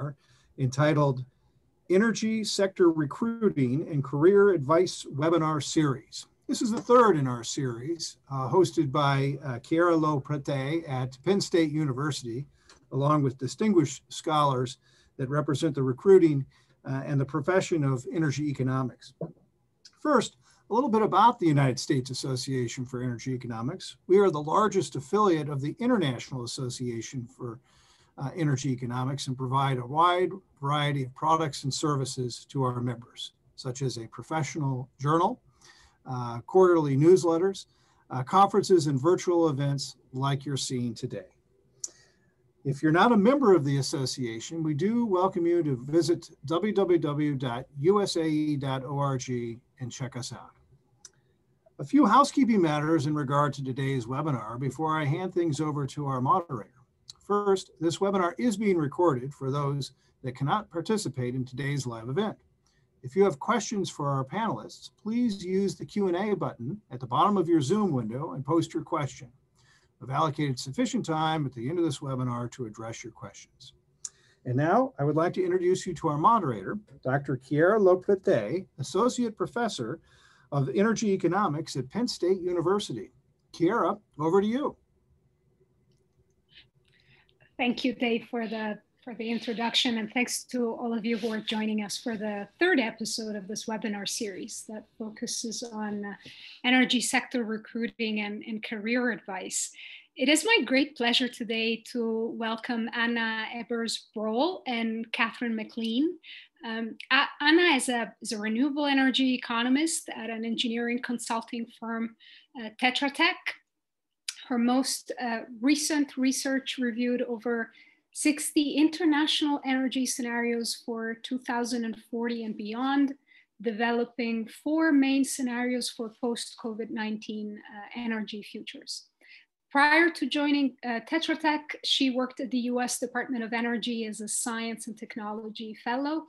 webinar entitled Energy Sector Recruiting and Career Advice Webinar Series. This is the third in our series, hosted by Chiara Prete at Penn State University, along with distinguished scholars that represent the recruiting and the profession of energy economics. First, a little bit about the United States Association for Energy Economics. We are the largest affiliate of the International Association for Energy Economics and provide a wide variety of products and services to our members, such as a professional journal, quarterly newsletters, conferences, and virtual events like you're seeing today. If you're not a member of the association, we do welcome you to visit www.usae.org and check us out. A few housekeeping matters in regard to today's webinar before I hand things over to our moderator. First, this webinar is being recorded for those that cannot participate in today's live event. If you have questions for our panelists, please use the Q&A button at the bottom of your Zoom window and post your question. I've allocated sufficient time at the end of this webinar to address your questions. And now I would like to introduce you to our moderator, Dr. Chiara Prete, Associate Professor of Energy Economics at Penn State University. Chiara, over to you. Thank you, Dave, for the introduction, and thanks to all of you who are joining us for the third episode of this webinar series that focuses on energy sector recruiting and career advice. It is my great pleasure today to welcome Anna Ebers Broughel and Catherine McLean. Anna is a renewable energy economist at an engineering consulting firm, Tetra Tech. Her most recent research reviewed over 60 international energy scenarios for 2040 and beyond, developing 4 main scenarios for post-COVID-19 energy futures. Prior to joining Tetra Tech, she worked at the US Department of Energy as a Science and Technology Fellow.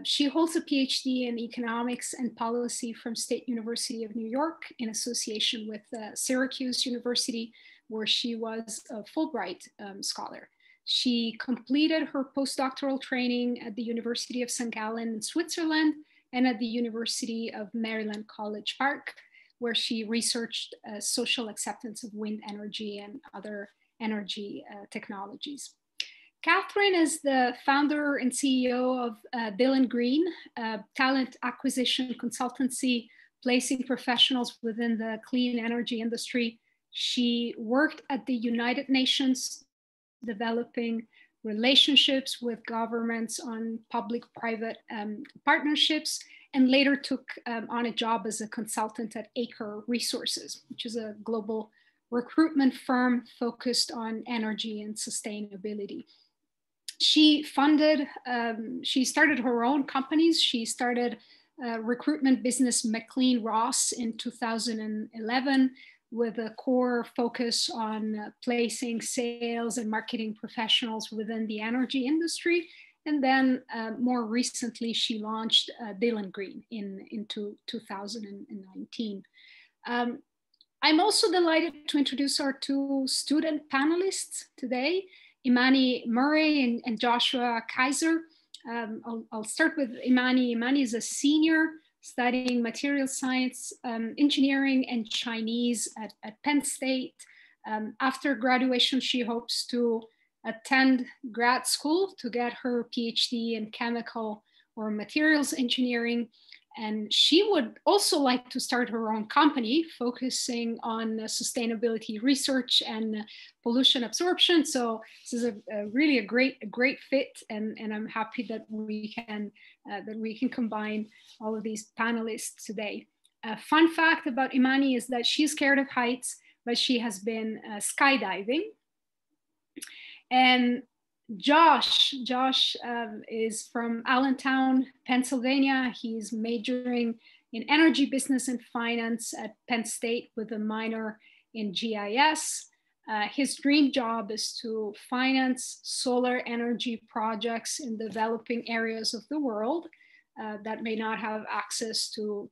She holds a PhD in economics and policy from State University of New York in association with Syracuse University, where she was a Fulbright scholar. She completed her postdoctoral training at the University of St. Gallen in Switzerland and at the University of Maryland College Park, where she researched social acceptance of wind energy and other energy technologies. Catherine is the founder and CEO of Dill & Green, a talent acquisition consultancy placing professionals within the clean energy industry. She worked at the United Nations, developing relationships with governments on public-private partnerships, and later took on a job as a consultant at Acre Resources, which is a global recruitment firm focused on energy and sustainability. She started her own companies. She started recruitment business McLean Ross in 2011 with a core focus on placing sales and marketing professionals within the energy industry. And then more recently, she launched Dill & Green in 2019. I'm also delighted to introduce our 2 student panelists today, Imani Murray and Joshua Kaiser. I'll start with Imani. Imani is a senior studying material science, engineering, and Chinese at Penn State. After graduation, she hopes to attend grad school to get her PhD in chemical or materials engineering. And she would also like to start her own company focusing on sustainability research and pollution absorption. So this is really a great fit, and I'm happy that we can combine all of these panelists today. A fun fact about Imani is that she's scared of heights, but she has been skydiving. And Josh is from Allentown, Pennsylvania. He's majoring in energy business and finance at Penn State with a minor in GIS. His dream job is to finance solar energy projects in developing areas of the world that may not have access to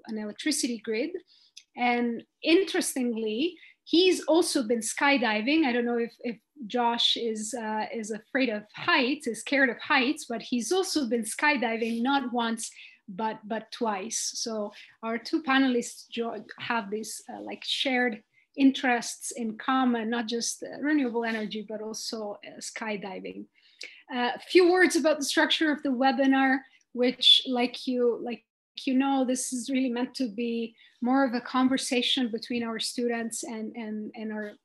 an electricity grid. And interestingly, He's also been skydiving. I don't know if Josh is afraid of heights, is scared of heights, but he's also been skydiving not once, but twice. So our two panelists have these like shared interests in common, not just renewable energy, but also skydiving. A few words about the structure of the webinar, which like you know, this is really meant to be more of a conversation between our students and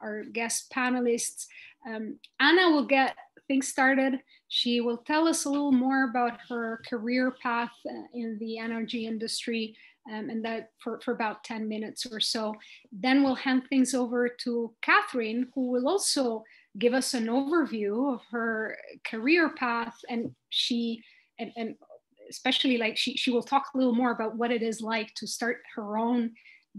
our guest panelists. Anna will get things started. She will tell us a little more about her career path in the energy industry, and that for about 10 minutes or so. Then we'll hand things over to Catherine, who will also give us an overview of her career path, and especially like she will talk a little more about what it is like to start her own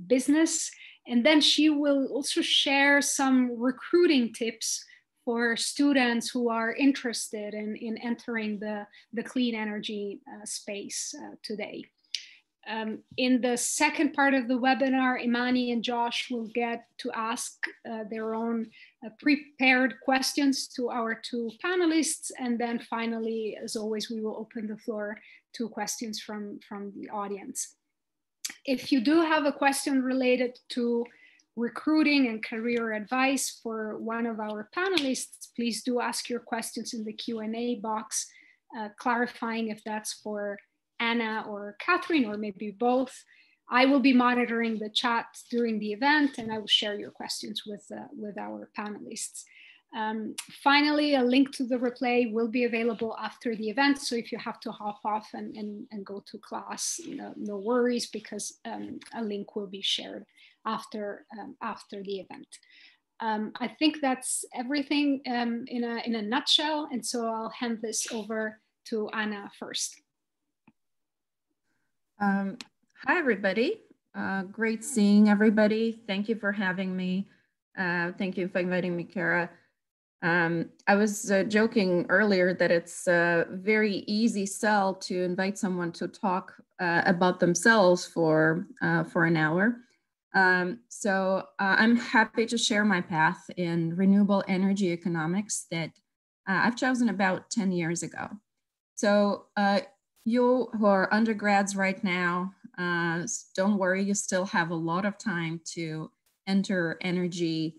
business. And then she will also share some recruiting tips for students who are interested in entering the clean energy space today. In the second part of the webinar, Imani and Josh will get to ask their own prepared questions to our two panelists. And then finally, as always, we will open the floor to questions from the audience. If you do have a question related to recruiting and career advice for one of our panelists, please do ask your questions in the Q&A box, clarifying if that's for Anna or Catherine, or maybe both. I will be monitoring the chat during the event, and I will share your questions with our panelists. Finally, a link to the replay will be available after the event. So if you have to hop off and go to class, no worries, because a link will be shared after the event. I think that's everything in a nutshell. And so I'll hand this over to Anna first. Hi, everybody. Great seeing everybody. Thank you for having me. Thank you for inviting me, Chiara. I was joking earlier that it's a very easy sell to invite someone to talk about themselves for an hour. So I'm happy to share my path in renewable energy economics that I've chosen about 10 years ago. So you who are undergrads right now, don't worry, you still have a lot of time to enter energy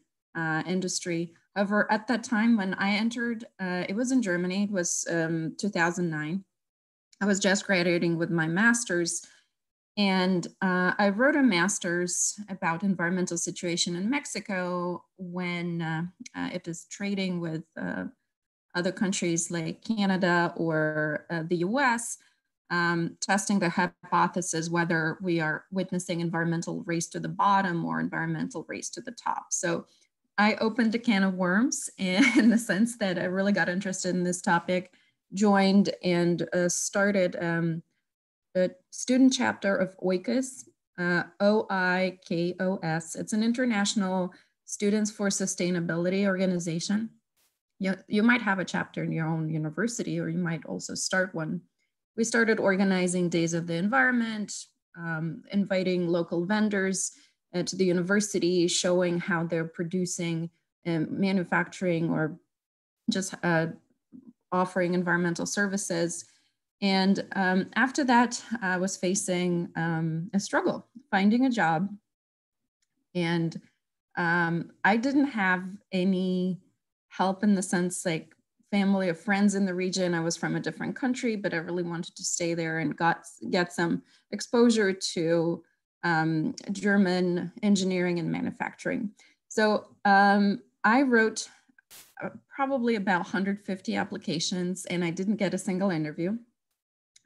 industry. However, at that time when I entered, it was in Germany, it was 2009. I was just graduating with my master's, and I wrote a master's about environmental situation in Mexico when it is trading with other countries like Canada or the US, testing the hypothesis whether we are witnessing environmental race to the bottom or environmental race to the top. So I opened a can of worms in the sense that I really got interested in this topic, joined and started a student chapter of OIKOS, OIKOS. It's an international Students for Sustainability organization. You might have a chapter in your own university, or you might also start one. We started organizing Days of the Environment, inviting local vendors to the university, showing how they're producing and manufacturing or just offering environmental services. And after that, I was facing a struggle, finding a job. And I didn't have any help in the sense like family or friends in the region. I was from a different country, but I really wanted to stay there and get some exposure to German engineering and manufacturing. So I wrote probably about 150 applications, and I didn't get a single interview.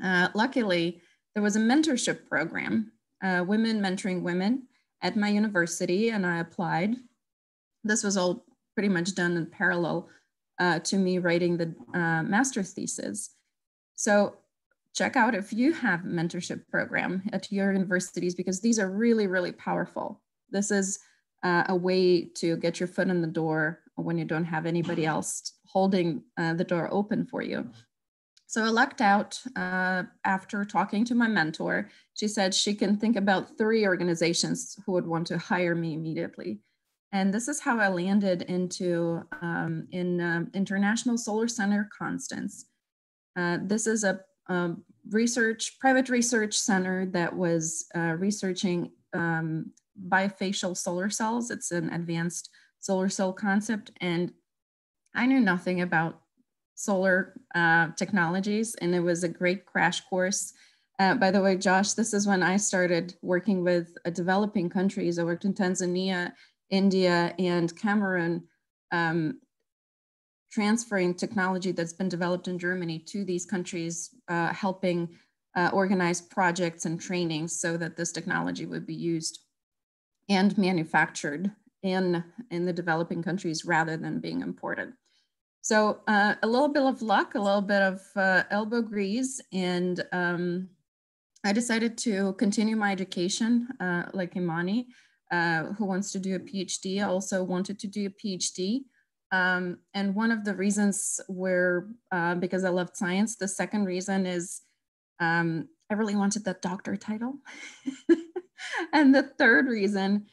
Luckily, there was a mentorship program, Women Mentoring Women at my university, and I applied. This was all pretty much done in parallel to me writing the master's thesis. So check out if you have a mentorship program at your universities, because these are really, really powerful. This is a way to get your foot in the door when you don't have anybody else holding the door open for you. So I lucked out after talking to my mentor. She said she can think about 3 organizations who would want to hire me immediately. And this is how I landed into International Solar Center Constance. This is a private research center that was researching bifacial solar cells. It's an advanced solar cell concept. And I knew nothing about solar technologies, and it was a great crash course. By the way, Josh, this is when I started working with developing countries. I worked in Tanzania, India, and Cameroon, transferring technology that's been developed in Germany to these countries, helping organize projects and trainings so that this technology would be used and manufactured in the developing countries rather than being imported. So a little bit of luck, a little bit of elbow grease, and I decided to continue my education like Imani, who wants to do a PhD. I also wanted to do a PhD. And one of the reasons were because I loved science. The second reason is I really wanted that doctor title. And the third reason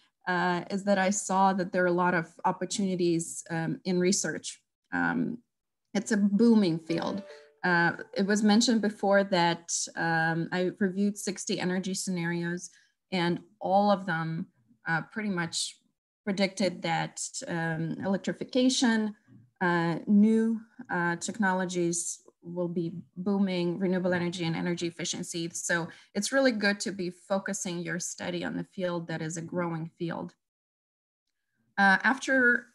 is that I saw that there are a lot of opportunities in research. It's a booming field. It was mentioned before that I reviewed 60 energy scenarios, and all of them pretty much predicted that electrification, new technologies will be booming, renewable energy and energy efficiency. So it's really good to be focusing your study on the field that is a growing field. After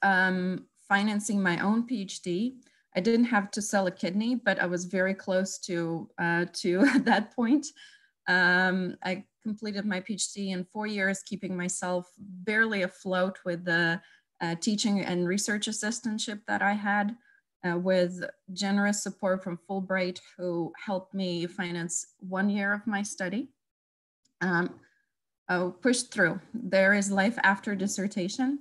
financing my own PhD, I didn't have to sell a kidney, but I was very close to that point. I completed my PhD in 4 years, keeping myself barely afloat with the teaching and research assistantship that I had, with generous support from Fulbright, who helped me finance 1 year of my study. I pushed through. There is life after dissertation.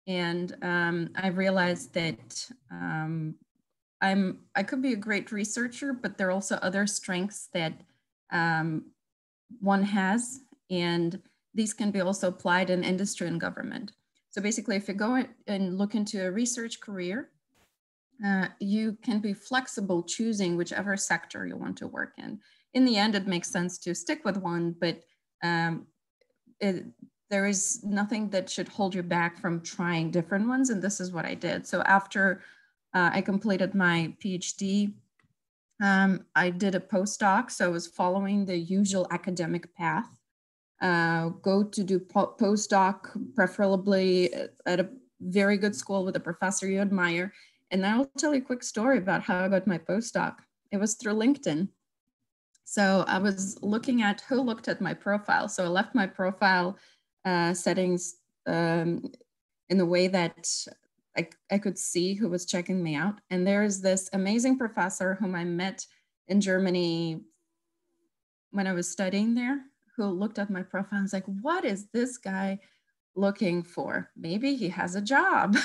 And I realized that I could be a great researcher, but there are also other strengths that one has, and these can be also applied in industry and government. So basically, if you go and look into a research career, you can be flexible choosing whichever sector you want to work in. In the end, it makes sense to stick with one, but there is nothing that should hold you back from trying different ones, and this is what I did. So after I completed my PhD, I did a postdoc, so I was following the usual academic path. Go to do postdoc, preferably at a very good school with a professor you admire. And I'll tell you a quick story about how I got my postdoc. It was through LinkedIn. So I was looking at who looked at my profile. So I left my profile settings in the way that I could see who was checking me out. And there's this amazing professor whom I met in Germany when I was studying there, who looked at my profile and was like, what is this guy looking for? Maybe he has a job.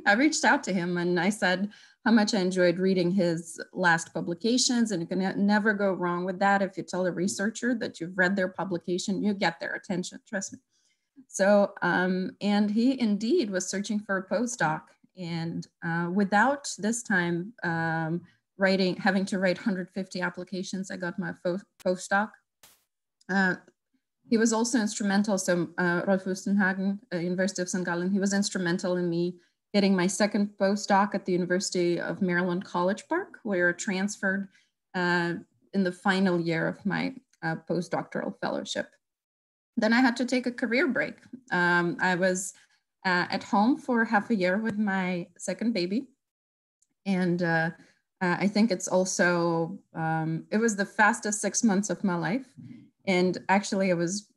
I reached out to him and I said how much I enjoyed reading his last publications, and you can never go wrong with that. If you tell a researcher that you've read their publication, you get their attention, trust me. So, and he indeed was searching for a postdoc, and without this time having to write 150 applications, I got my postdoc. He was also instrumental, so Rolf Wustenhagen, University of St. Gallen, he was instrumental in me getting my second postdoc at the University of Maryland College Park, where I transferred in the final year of my postdoctoral fellowship. Then I had to take a career break. I was at home for half a year with my second baby. And I think it's also, it was the fastest 6 months of my life. And actually I was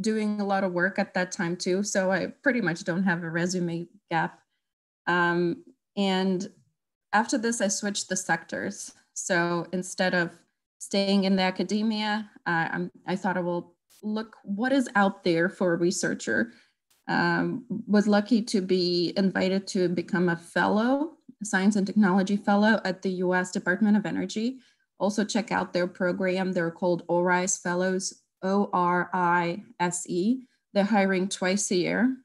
doing a lot of work at that time too. So I pretty much don't have a resume gap. And after this, I switched the sectors. So instead of staying in the academia, I thought I will look what is out there for a researcher. Was lucky to be invited to become a fellow, a science and technology fellow at the US Department of Energy. Also check out their program. They're called ORISE Fellows, O-R-I-S-E. They're hiring twice a year.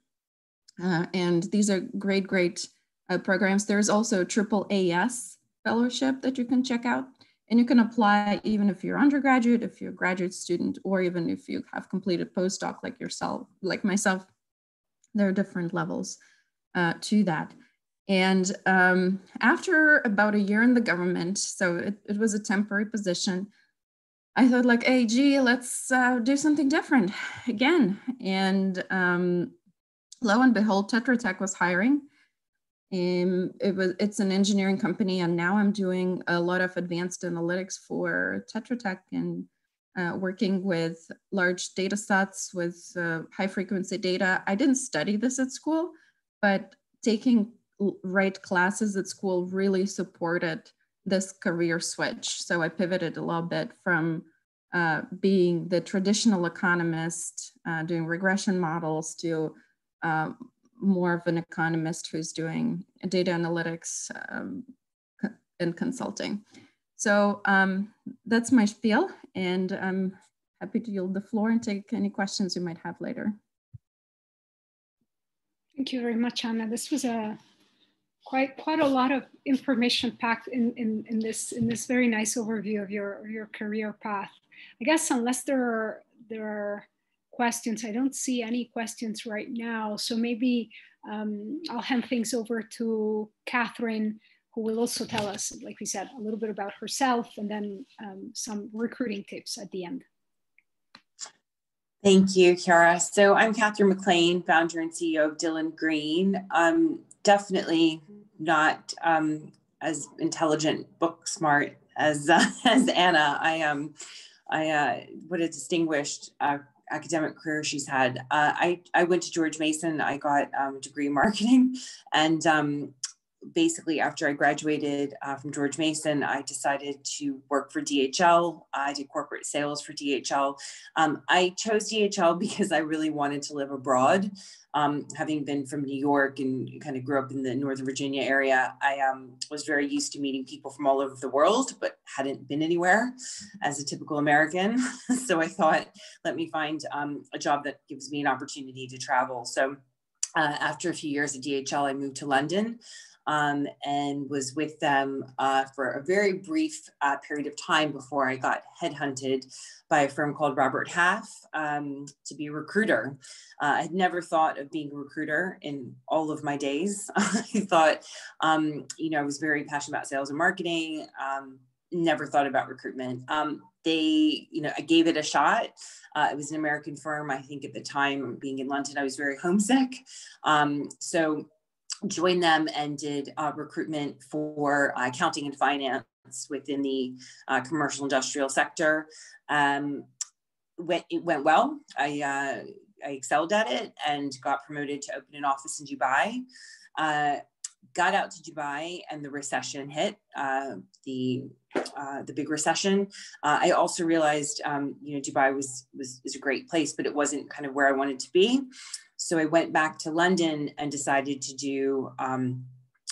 And these are great programs. There's also AAAS fellowship that you can check out. And you can apply even if you're undergraduate, if you're a graduate student, or even if you have completed postdoc like myself. There are different levels to that. And after about a year in the government, so it was a temporary position, I thought like, hey, gee, let's do something different again. And lo and behold, Tetra Tech was hiring. It's an engineering company, and now I'm doing a lot of advanced analytics for Tetra Tech and working with large data sets with high frequency data. I didn't study this at school, but taking right classes at school really supported this career switch. So I pivoted a little bit from being the traditional economist, doing regression models, to more of an economist who's doing data analytics and consulting. So that's my spiel, and I'm happy to yield the floor and take any questions you might have later. Thank you very much, Anna. This was quite a lot of information packed in this very nice overview of your career path. I guess unless there are questions, I don't see any questions right now. So maybe I'll hand things over to Catherine, who will also tell us, like we said, a little bit about herself, and then some recruiting tips at the end. Thank you, Chiara. So I'm Catherine McLean, founder and CEO of Dillon Green. Definitely not as intelligent, book smart as Anna. What a distinguished academic career she's had. I went to George Mason. I got a degree in marketing, and basically after I graduated from George Mason, I decided to work for DHL. I did corporate sales for DHL. I chose DHL because I really wanted to live abroad. Having been from New York and kind of grew up in the Northern Virginia area, I was very used to meeting people from all over the world, but hadn't been anywhere as a typical American. So I thought, let me find a job that gives me an opportunity to travel. So after a few years at DHL, I moved to London. And was with them for a very brief period of time before I got headhunted by a firm called Robert Half to be a recruiter. I had never thought of being a recruiter in all of my days. I thought, I was very passionate about sales and marketing, never thought about recruitment. I gave it a shot. It was an American firm. I think at the time, being in London, I was very homesick. So joined them and did recruitment for accounting and finance within the commercial industrial sector. It went well. I excelled at it and got promoted to open an office in Dubai. Got out to Dubai and the recession hit, the big recession. I also realized, Dubai is a great place, but it wasn't kind of where I wanted to be. So I went back to London and decided to do, I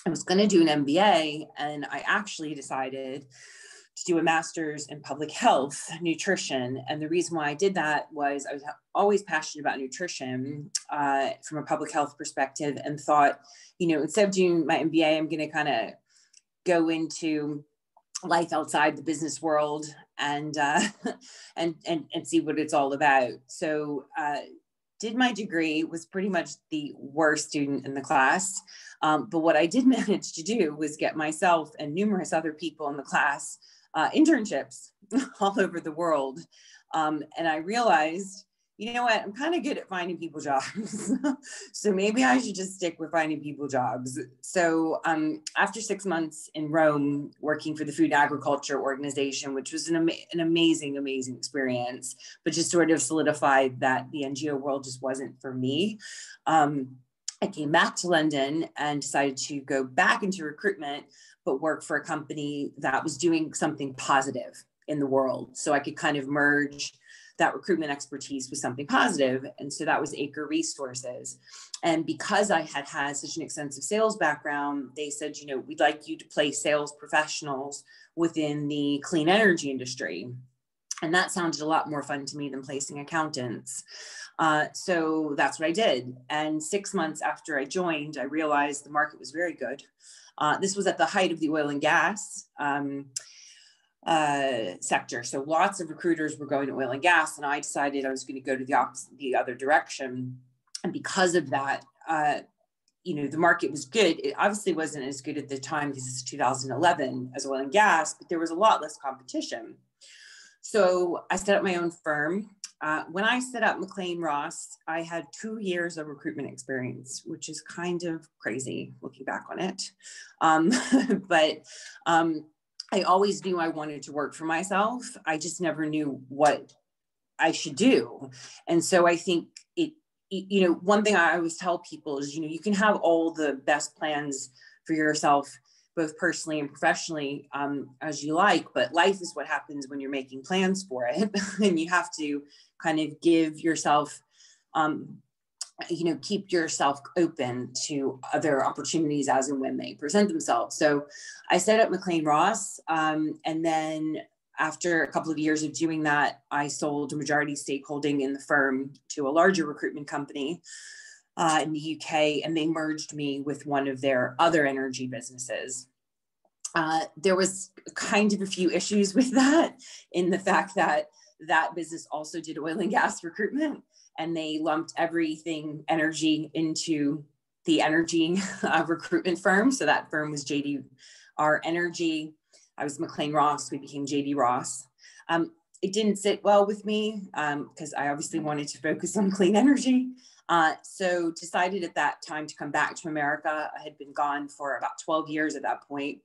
was going to do an MBA, and I actually decided to do a master's in public health, nutrition. And the reason why I did that was I was always passionate about nutrition from a public health perspective, and thought, instead of doing my MBA, I'm going to kind of go into life outside the business world and see what it's all about. So did my degree, was pretty much the worst student in the class. But what I did manage to do was get myself and numerous other people in the class internships all over the world. And I realized, you know what, I'm kind of good at finding people jobs. So maybe I should just stick with finding people jobs. So after 6 months in Rome, working for the Food Agriculture Organization, which was an amazing, amazing experience, but just sort of solidified that the NGO world just wasn't for me. I came back to London and decided to go back into recruitment, but work for a company that was doing something positive in the world. So I could kind of merge that recruitment expertise with something positive. And so that was Acre Resources. And because I had such an extensive sales background, they said, we'd like you to place sales professionals within the clean energy industry. And that sounded a lot more fun to me than placing accountants. So that's what I did. And 6 months after I joined, I realized the market was very good. This was at the height of the oil and gas sector. So lots of recruiters were going to oil and gas, and I decided I was going to go to the other direction. And because of that, the market was good. It obviously wasn't as good at the time because it's 2011 as oil and gas, but there was a lot less competition. So I set up my own firm. When I set up McLean Ross, I had 2 years of recruitment experience, which is kind of crazy looking back on it. But I always knew I wanted to work for myself. I just never knew what I should do. And so I think one thing I always tell people is, you can have all the best plans for yourself, both personally and professionally, as you like, but life is what happens when you're making plans for it. And you have to kind of give yourself, keep yourself open to other opportunities as and when they present themselves. So I set up McLean Ross, and then after a couple of years of doing that, I sold a majority stakeholding in the firm to a larger recruitment company in the UK, and they merged me with one of their other energy businesses. There was kind of a few issues with that, in the fact that that business also did oil and gas recruitment, and they lumped everything energy into the energy recruitment firm. So that firm was JDR Energy. I was McLean Ross. We became JD Ross. It didn't sit well with me because I obviously wanted to focus on clean energy. So decided at that time to come back to America. I had been gone for about 12 years at that point.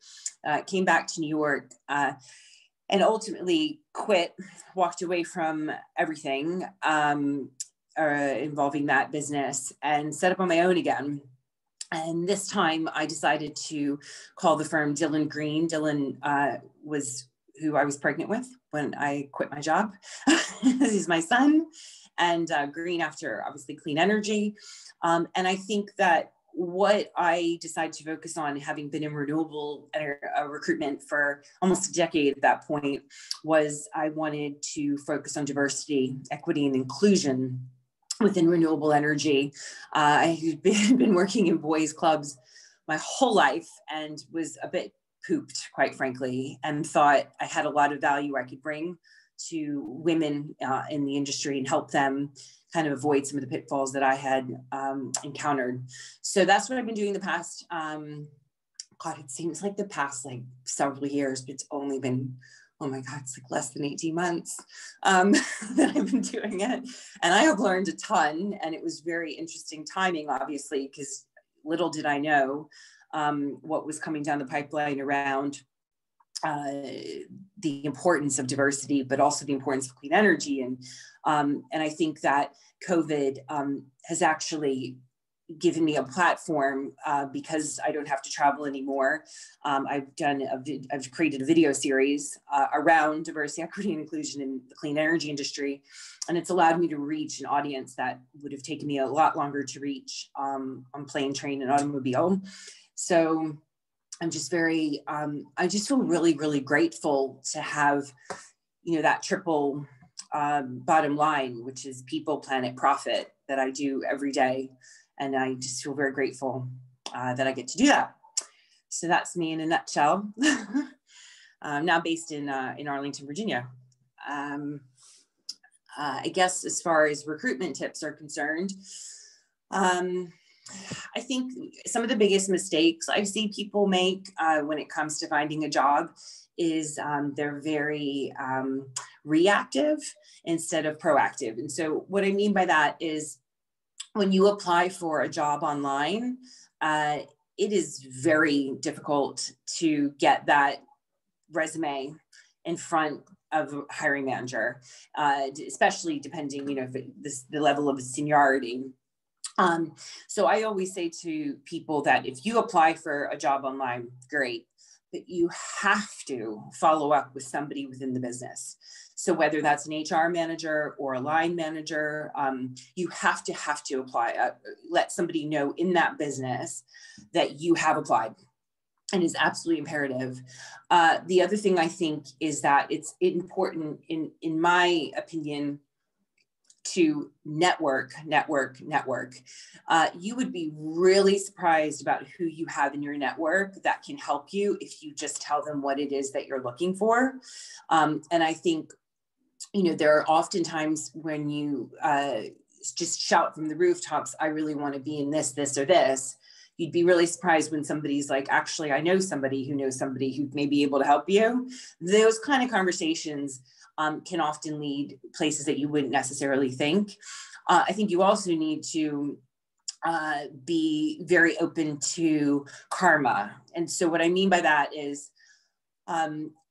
Came back to New York and ultimately quit, walked away from everything involving that business and set up on my own again. And this time I decided to call the firm Dylan Green. Dylan was who I was pregnant with when I quit my job. He's my son. And Green after obviously clean energy. And I think that what I decided to focus on, having been in renewable recruitment for almost a decade at that point, was I wanted to focus on diversity, equity, and inclusion within renewable energy. I had been working in boys clubs my whole life and was a bit pooped, quite frankly, and thought I had a lot of value I could bring to women in the industry and help them kind of avoid some of the pitfalls that I had encountered. So that's what I've been doing the past, it seems like the past like several years, but it's only been, oh my God, it's like less than 18 months that I've been doing it. And I have learned a ton, and it was very interesting timing, obviously, because little did I know what was coming down the pipeline around the importance of diversity, but also the importance of clean energy. And I think that COVID has actually given me a platform because I don't have to travel anymore. I've created a video series around diversity, equity, and inclusion in the clean energy industry. And it's allowed me to reach an audience that would have taken me a lot longer to reach on plane, train, and automobile. So I'm just I just feel really, really grateful to have, that triple bottom line, which is people, planet, profit, that I do every day. And I just feel very grateful that I get to do that. So that's me in a nutshell. I'm now based in Arlington, Virginia. I guess as far as recruitment tips are concerned, I think some of the biggest mistakes I see people make when it comes to finding a job is they're very reactive instead of proactive. And so what I mean by that is when you apply for a job online, it is very difficult to get that resume in front of a hiring manager, especially depending, the level of seniority. So I always say to people that if you apply for a job online, great, but you have to follow up with somebody within the business. So whether that's an HR manager or a line manager, you have to apply, let somebody know in that business that you have applied, and is absolutely imperative. The other thing I think is that it's important, in my opinion, to network. You would be really surprised about who you have in your network that can help you if you just tell them what it is that you're looking for. And I think, you know, there are often times when you just shout from the rooftops, I really want to be in this, this, or this. You'd be really surprised when somebody's like, actually, I know somebody who knows somebody who may be able to help you. Those kind of conversations can often lead places that you wouldn't necessarily think. I think you also need to be very open to karma. And so what I mean by that is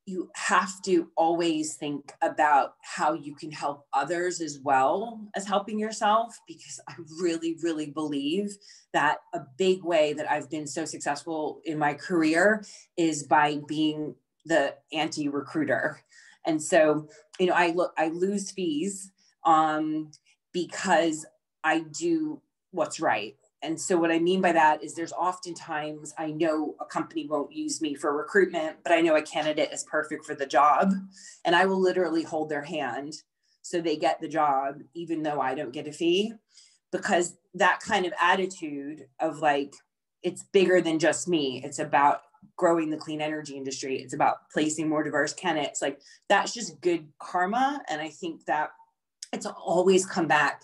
you have to always think about how you can help others as well as helping yourself, because I really, really believe that a big way that I've been so successful in my career is by being the anti-recruiter. And so, you know, I lose fees because I do what's right. And so what I mean by that is there's oftentimes, I know a company won't use me for recruitment, but I know a candidate is perfect for the job. And I will literally hold their hand so they get the job, even though I don't get a fee, because that kind of attitude of like, it's bigger than just me. It's about growing the clean energy industry. It's about placing more diverse candidates. Like, that's just good karma. And I think that it's always come back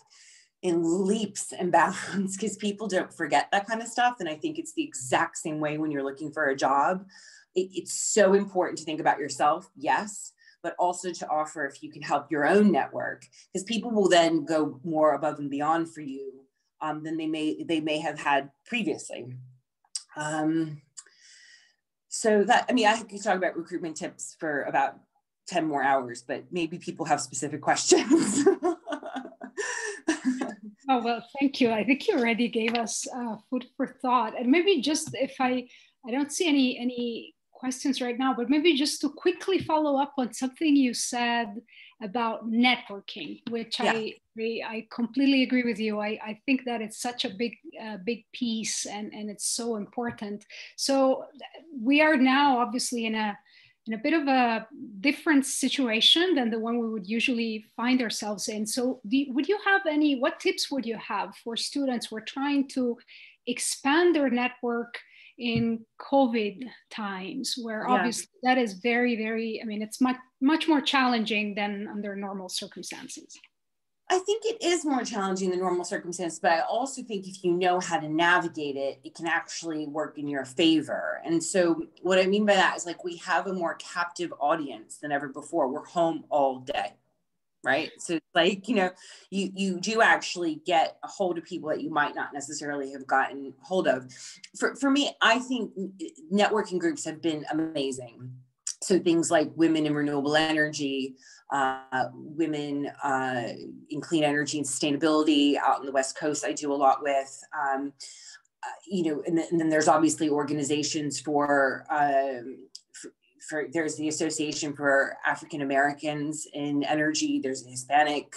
in leaps and bounds because people don't forget that kind of stuff. And I think it's the exact same way when you're looking for a job. It's so important to think about yourself, yes, but also to offer if you can help your own network, because people will then go more above and beyond for you than they may have had previously. So that, I mean, I could talk about recruitment tips for about 10 more hours, but maybe people have specific questions. Oh, well, thank you. I think you already gave us food for thought. And maybe just if I don't see any questions right now, but maybe just to quickly follow up on something you said about networking, which yeah. I completely agree with you. I think that it's such a big piece and it's so important. So we are now obviously in a bit of a different situation than the one we would usually find ourselves in. So would you have what tips would you have for students who are trying to expand their network in COVID times, where obviously that is very, very, I mean, it's much more challenging than under normal circumstances? I think it is more challenging than normal circumstances, but I also think if you know how to navigate it, it can actually work in your favor. And so what I mean by that is, like, we have a more captive audience than ever before. We're home all day, right? So like, you know, you do actually get a hold of people that you might not necessarily have gotten hold of. For me, I think networking groups have been amazing. So things like Women in Renewable Energy, Women in Clean Energy and Sustainability out on the West Coast, I do a lot with, you know, and then there's obviously organizations for there's the Association for African Americans in Energy, there's the Hispanic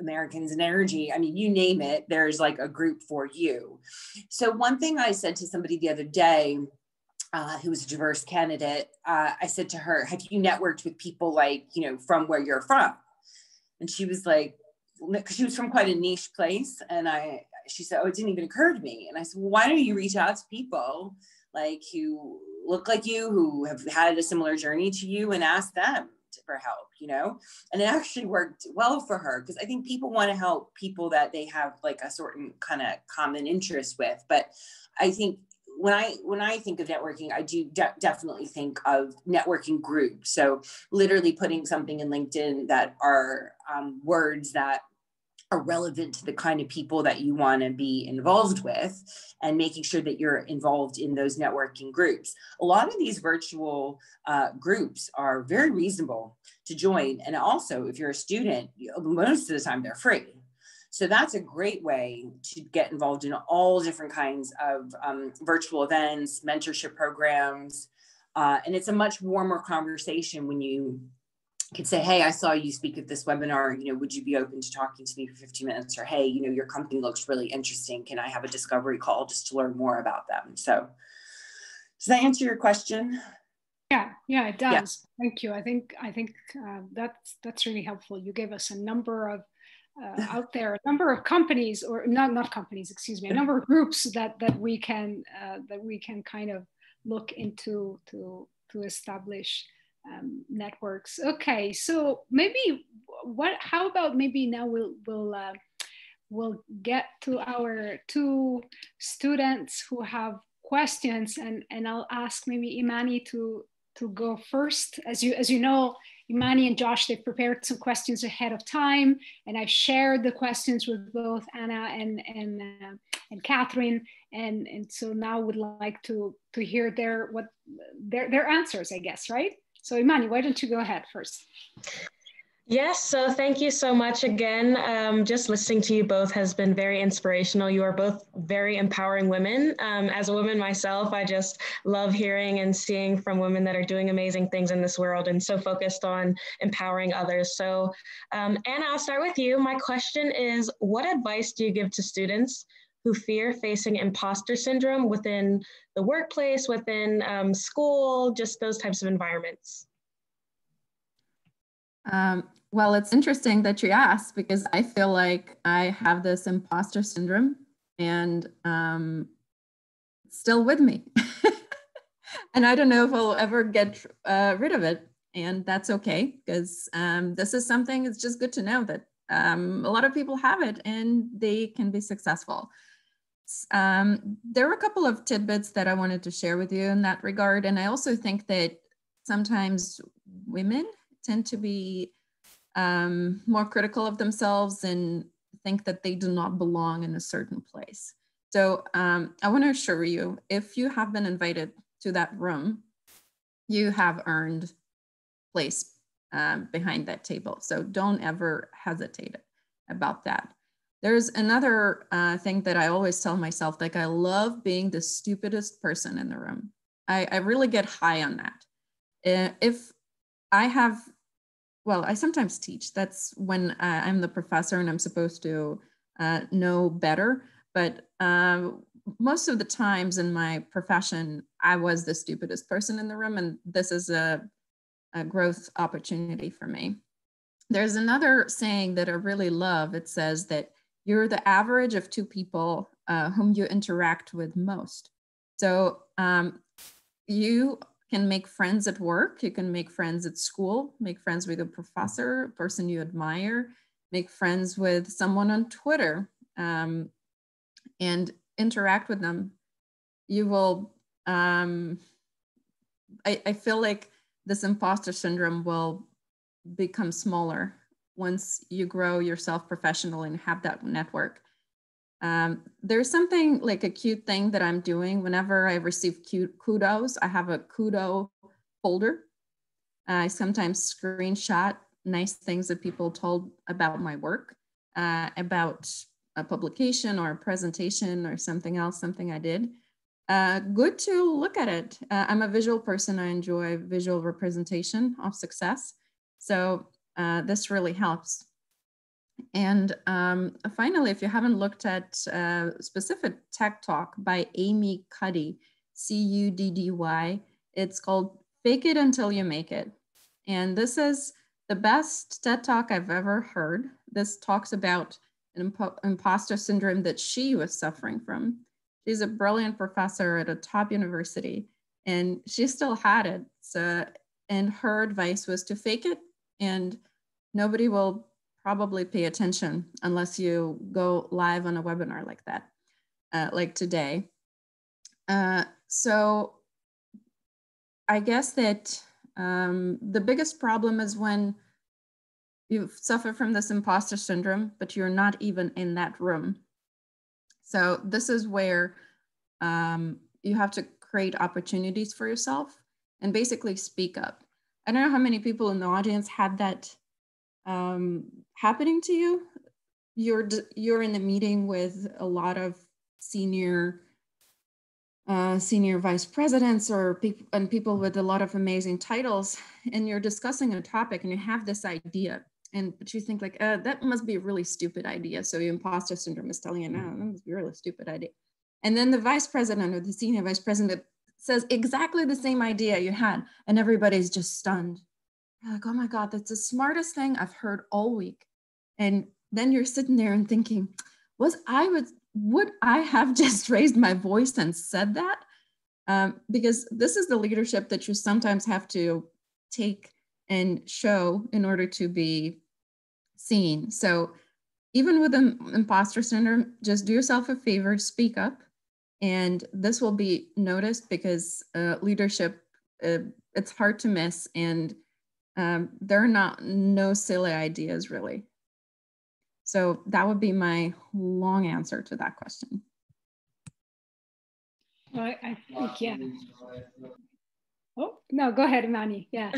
Americans in Energy. I mean, you name it, there's like a group for you. So one thing I said to somebody the other day, who was a diverse candidate, I said to her, have you networked with people like, you know, from where you're from? And she was like, because she was from quite a niche place. And she said, oh, it didn't even occur to me. And I said, well, why don't you reach out to people like who look like you, who have had a similar journey to you, and ask them for help, you know? And it actually worked well for her, because I think people want to help people that they have like a certain kind of common interest with. But I think when I think of networking, I do definitely think of networking groups. So literally putting something in LinkedIn that are words that are relevant to the kind of people that you want to be involved with, and making sure that you're involved in those networking groups. A lot of these virtual groups are very reasonable to join. And also, if you're a student, most of the time they're free. So that's a great way to get involved in all different kinds of virtual events, mentorship programs. And it's a much warmer conversation when you can say, hey, I saw you speak at this webinar, you know, would you be open to talking to me for 15 minutes? Or, hey, you know, your company looks really interesting. Can I have a discovery call just to learn more about them? So does that answer your question? Yeah, it does. Yeah. Thank you. I think that's really helpful. You gave us a number of out there, a number of companies, or not companies, excuse me, a number of groups that we can kind of look into to establish networks. Okay, so maybe how about maybe now we'll get to our two students who have questions, and I'll ask maybe Imani to go first. As you know, Imani and Josh, they've prepared some questions ahead of time, and I've shared the questions with both Anna and Catherine, and so now would like to hear their answers, I guess, right? So Imani, why don't you go ahead first? Yes, so thank you so much again. Just listening to you both has been very inspirational. You are both very empowering women. As a woman myself, I just love hearing and seeing from women that are doing amazing things in this world and so focused on empowering others. So Anna, I'll start with you. My question is, what advice do you give to students who fear facing imposter syndrome within the workplace, within school, just those types of environments? Well, it's interesting that you asked, because I feel like I have this imposter syndrome, and it's still with me. And I don't know if I'll ever get rid of it, and that's okay, because this is something, it's just good to know that a lot of people have it and they can be successful. There were a couple of tidbits that I wanted to share with you in that regard. And I also think that sometimes women tend to be more critical of themselves and think that they do not belong in a certain place. So I want to assure you, if you have been invited to that room, you have earned place behind that table. So don't ever hesitate about that. There's another thing that I always tell myself, like I love being the stupidest person in the room. I really get high on that. If I have, well, I sometimes teach. That's when I'm the professor and I'm supposed to know better. But most of the times in my profession, I was the stupidest person in the room. And this is a growth opportunity for me. There's another saying that I really love. It says that you're the average of two people whom you interact with most. So you can make friends at work, you can make friends at school, make friends with a professor, a person you admire, make friends with someone on Twitter, and interact with them. You will, I feel like this imposter syndrome will become smaller once you grow yourself professionally and have that network. There's something like a cute thing that I'm doing whenever I receive kudos. I have a kudo folder. I sometimes screenshot nice things that people told about my work, about a publication or a presentation or something else, something I did. Good to look at it. I'm a visual person. I enjoy visual representation of success. So this really helps. And finally, if you haven't looked at a specific TED Talk by Amy Cuddy, C-U-D-D-Y, it's called Fake It Until You Make It. And this is the best TED Talk I've ever heard. This talks about an imposter syndrome that she was suffering from. She's a brilliant professor at a top university, and she still had it. So, and her advice was to fake it, and nobody will probably pay attention unless you go live on a webinar like that, like today. So I guess that the biggest problem is when you suffer from this imposter syndrome, but you're not even in that room. So this is where you have to create opportunities for yourself and basically speak up. I don't know how many people in the audience had that happening to you. You're in a meeting with a lot of senior vice presidents or people with a lot of amazing titles, and you're discussing a topic and you have this idea, but you think like, that must be a really stupid idea. So your imposter syndrome is telling you, no, that must be a really stupid idea. And then the vice president or the senior vice president says exactly the same idea you had, and everybody's just stunned. You're like, oh my God, that's the smartest thing I've heard all week. And then you're sitting there and thinking, would I have just raised my voice and said that? Because this is the leadership that you sometimes have to take and show in order to be seen. So even with imposter syndrome, just do yourself a favor, speak up, and this will be noticed, because leadership, it's hard to miss, and there are no silly ideas really. So that would be my long answer to that question. Well, I think, yeah. Oh, no, go ahead, Imani. Yeah.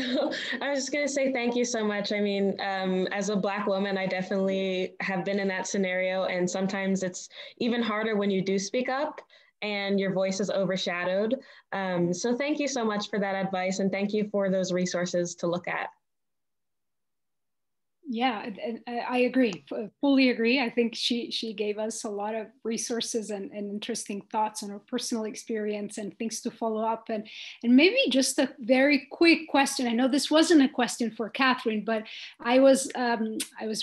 I was just going to say thank you so much. I mean, as a Black woman, I definitely have been in that scenario. And sometimes it's even harder when you do speak up and your voice is overshadowed. So thank you so much for that advice. And thank you for those resources to look at. Yeah, I agree, fully agree. I think she gave us a lot of resources and interesting thoughts on her personal experience and things to follow up. And maybe just a very quick question. I know this wasn't a question for Catherine, but I was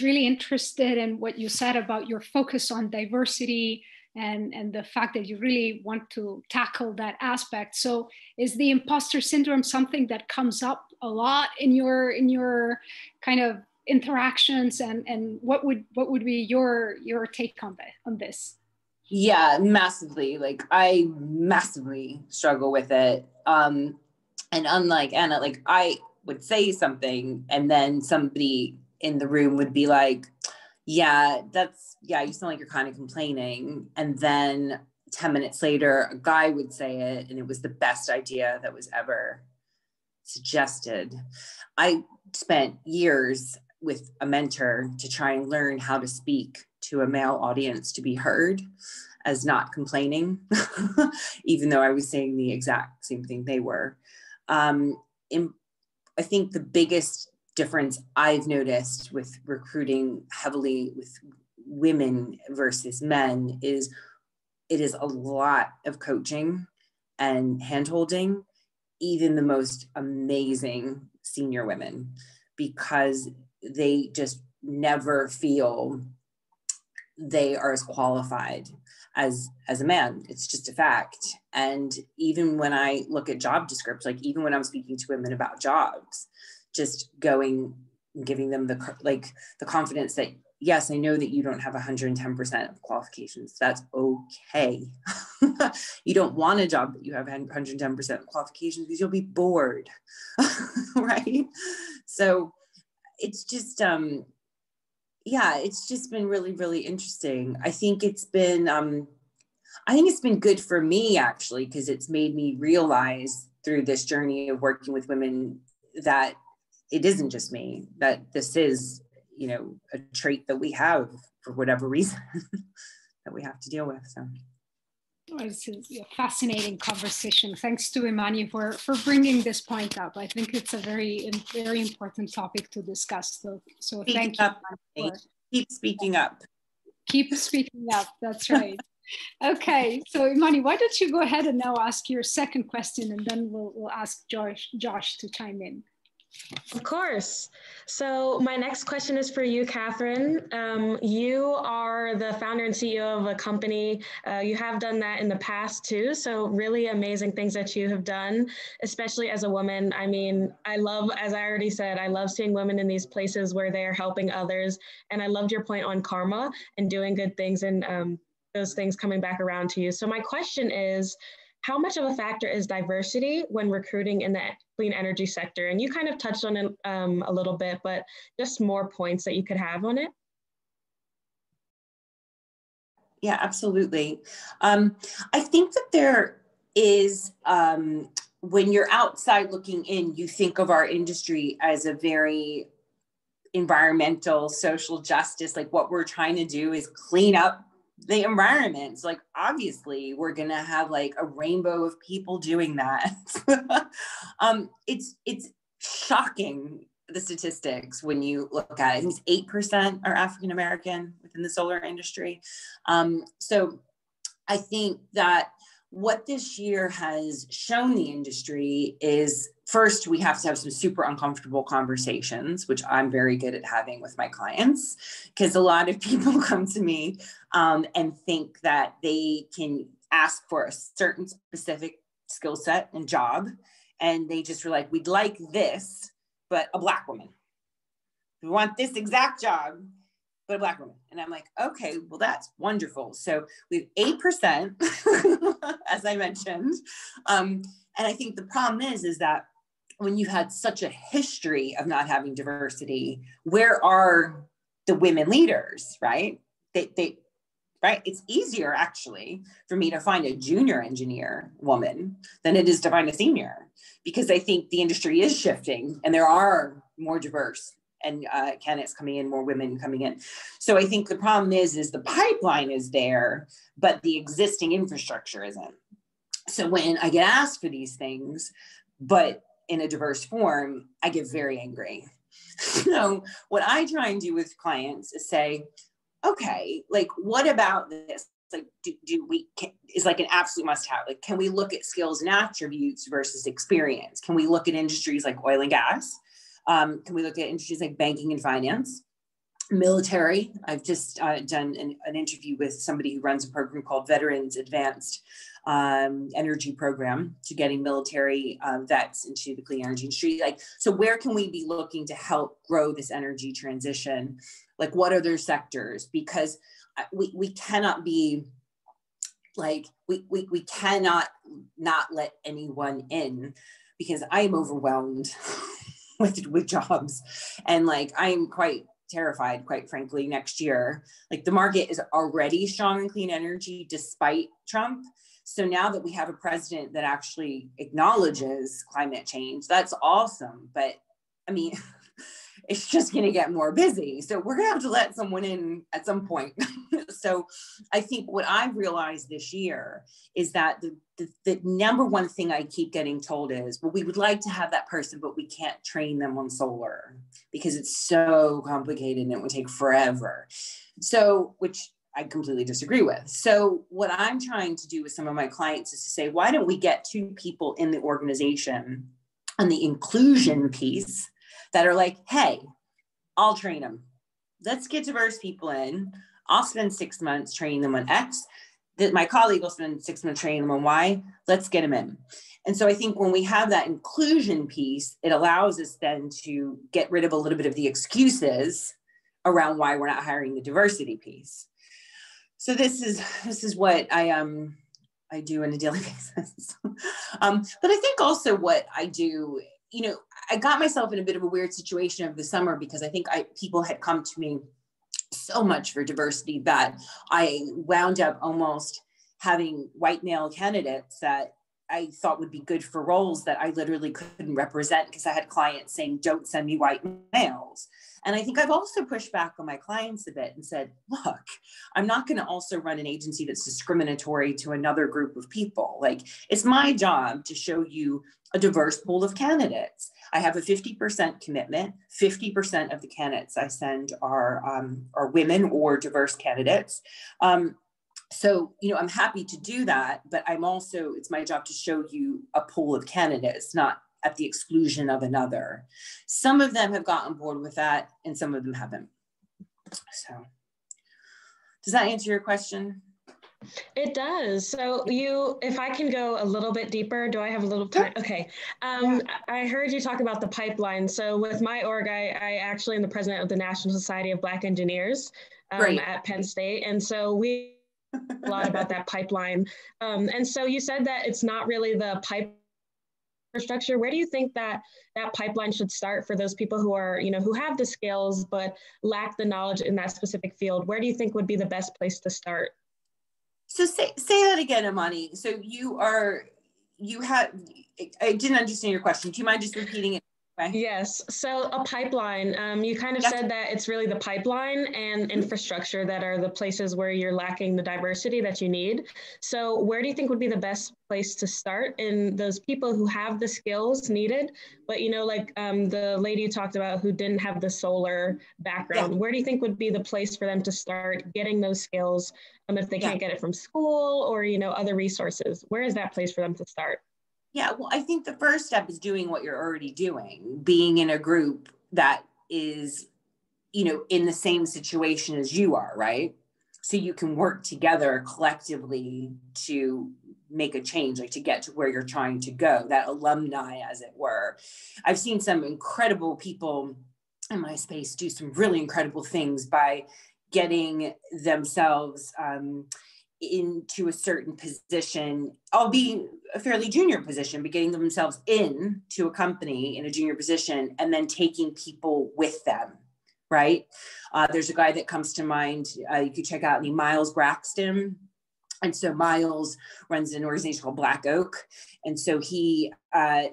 really interested in what you said about your focus on diversity and the fact that you really want to tackle that aspect. So is the imposter syndrome something that comes up a lot in your kind of interactions, and what would be your take on this? Yeah, massively. Like, I massively struggle with it. And unlike Anna, like, I would say something and then somebody in the room would be like, yeah, you sound like you're kind of complaining. And then 10 minutes later, a guy would say it and it was the best idea that was ever suggested. I spent years with a mentor to try and learn how to speak to a male audience to be heard as not complaining, even though I was saying the exact same thing they were. I think the biggest difference I've noticed with recruiting heavily with women versus men is it is a lot of coaching and hand-holding, even the most amazing senior women, because they just never feel they are as qualified as a man. It's just a fact. And even when I look at job descriptions, like even when I'm speaking to women about jobs, just giving them the confidence that, yes, I know that you don't have 110% of qualifications. That's okay. You don't want a job that you have 110% of qualifications because you'll be bored, right? So it's just, it's just been really, really interesting. I think it's been good for me, actually, because it's made me realize through this journey of working with women that it isn't just me, that this is, a trait that we have for whatever reason that we have to deal with. So. It's a fascinating conversation. Thanks to Imani for bringing this point up. I think it's a very, very important topic to discuss. So thank you. Keep speaking up. Keep speaking up. That's right. Okay, so Imani, why don't you go ahead and now ask your second question, and then we'll ask Josh to chime in. Of course. So my next question is for you, Catherine. You are the founder and CEO of a company. You have done that in the past too. So really amazing things that you have done, especially as a woman. I mean, as I already said, I love seeing women in these places where they are helping others. And I loved your point on karma and doing good things and those things coming back around to you. So my question is, how much of a factor is diversity when recruiting in the clean energy sector? And you kind of touched on it a little bit, but just more points that you could have on it. Yeah, absolutely. I think that there is, when you're outside looking in, you think of our industry as a very environmental, social justice, like what we're trying to do is clean up the environment. So, like, obviously we're going to have like a rainbow of people doing that. It's shocking, the statistics, when you look at it. I think it's 8% are African-American within the solar industry. So I think that what this year has shown the industry is, first, we have to have some super uncomfortable conversations, which I'm very good at having with my clients, because a lot of people come to me and think that they can ask for a certain specific skill set and job. And they just were like, we'd like this, but a Black woman. We want this exact job, but a Black woman. And I'm like, okay, well, that's wonderful. So we have 8%, as I mentioned. And I think the problem is that when you had such a history of not having diversity, where are the women leaders, right? Right? It's easier actually for me to find a junior engineer woman than it is to find a senior, because I think the industry is shifting and there are more diverse and candidates coming in, more women coming in. So I think the problem is the pipeline is there, but the existing infrastructure isn't. So when I get asked for these things, but in a diverse form, I get very angry. So what I try and do with clients is say, okay, like, what about this? Like, is like an absolute must have. Like, can we look at skills and attributes versus experience? Can we look at industries like oil and gas? Can we look at industries like banking and finance? Military. I've just done an interview with somebody who runs a program called Veterans Advanced Energy Program to getting military vets into the clean energy industry. Like, so where can we be looking to help grow this energy transition? Like, what are their sectors? Because we cannot be like, we cannot not let anyone in, because I am overwhelmed with jobs. And like, I am quite terrified, quite frankly, next year. Like, the market is already strong in clean energy despite Trump. So now that we have a president that actually acknowledges climate change, that's awesome. But I mean, it's just going to get more busy. So we're going to have to let someone in at some point. So I think what I've realized this year is that the number one thing I keep getting told is, well, we would like to have that person, but we can't train them on solar because it's so complicated and it would take forever. So, which I completely disagree with. So what I'm trying to do with some of my clients is to say, why don't we get two people in the organization on the inclusion piece that are like, hey, I'll train them. Let's get diverse people in. I'll spend 6 months training them on X. My colleague will spend 6 months training them on Y. Let's get them in. And so I think when we have that inclusion piece, it allows us then to get rid of a little bit of the excuses around why we're not hiring the diversity piece. So this is what I do on a daily basis. But I think also what I do, you know, I got myself in a bit of a weird situation over the summer because I think people had come to me so much for diversity that I wound up almost having white male candidates that I thought would be good for roles that I literally couldn't represent because I had clients saying, don't send me white males. And I think I've also pushed back on my clients a bit and said, look, I'm not going to also run an agency that's discriminatory to another group of people. Like, it's my job to show you a diverse pool of candidates. I have a 50% commitment. 50% of the candidates I send are women or diverse candidates. So, you know, I'm happy to do that, but it's my job to show you a pool of candidates, not at the exclusion of another. Some of them have gotten bored with that and some of them haven't. So does that answer your question? It does. So if I can go a little bit deeper, do I have a little time? Okay. I heard you talk about the pipeline. So with my org, I actually am the president of the National Society of Black Engineers at Penn State. And so we a lot about that pipeline. And so you said that it's not really the pipe infrastructure. Where do you think that pipeline should start for those people who are, you know, who have the skills but lack the knowledge in that specific field? Where do you think would be the best place to start? So say that again, Imani. So I didn't understand your question. Do you mind just repeating it Okay. Yes, so a pipeline. You kind of said that it's really the pipeline and infrastructure that are the places where you're lacking the diversity that you need. So where do you think would be the best place to start in those people who have the skills needed, but like the lady you talked about who didn't have the solar background, where do you think would be the place for them to start getting those skills if they can't get it from school or, other resources? Where is that place for them to start? Yeah, well, I think the first step is doing what you're already doing, being in a group that is, in the same situation as you are, right? So you can work together collectively to make a change, like to get to where you're trying to go, that alumni, as it were. I've seen some incredible people in my space do some really incredible things by getting themselves into a certain position, albeit a fairly junior position, but getting themselves in to a company in a junior position and then taking people with them, right? There's a guy that comes to mind, you could check out, Miles Braxton. And so Miles runs an organization called Black Oak. And so he, I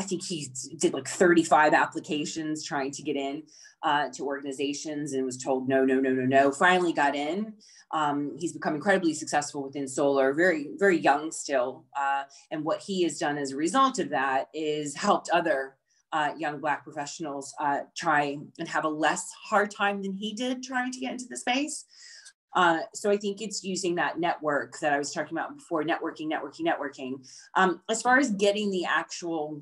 think he did like 35 applications trying to get in to organizations and was told no, finally got in. He's become incredibly successful within solar, very, very young still. And what he has done as a result of that is helped other young Black professionals try and have a less hard time than he did trying to get into the space. So I think it's using that network that I was talking about before, networking. As far as getting the actual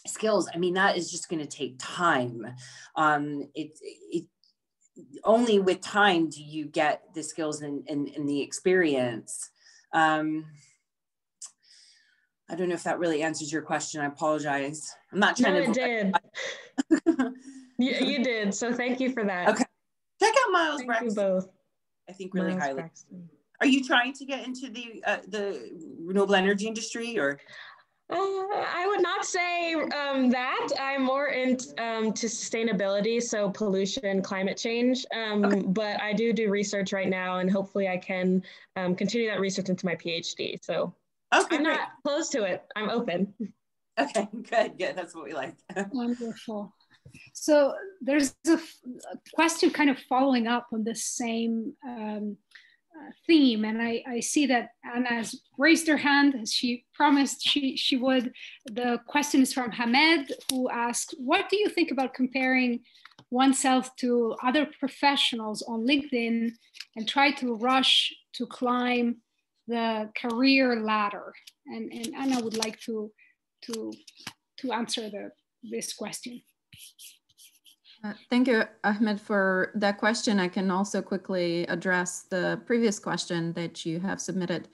skills, I mean, that is just going to take time. Only with time do you get the skills and the experience. I don't know if that really answers your question. I apologize. I'm not trying to. No, it did. you did. So thank you for that. Okay. Check out Miles Braxton. Thank you both. I think really Miles highly. Braxton. Are you trying to get into the renewable energy industry or? I would not say that. I'm more into sustainability, so pollution, climate change. But I do research right now, and hopefully I can continue that research into my PhD. So I'm not close to it. I'm open. Okay, good. Yeah, that's what we like. Wonderful. So there's a question kind of following up on the same theme, and I see that Anna has raised her hand as she promised she would. The question is from Hamed, who asks, what do you think about comparing oneself to other professionals on LinkedIn and try to rush to climb the career ladder? And Anna would like to answer this question. Thank you, Ahmed, for that question. I can also quickly address the previous question that you have submitted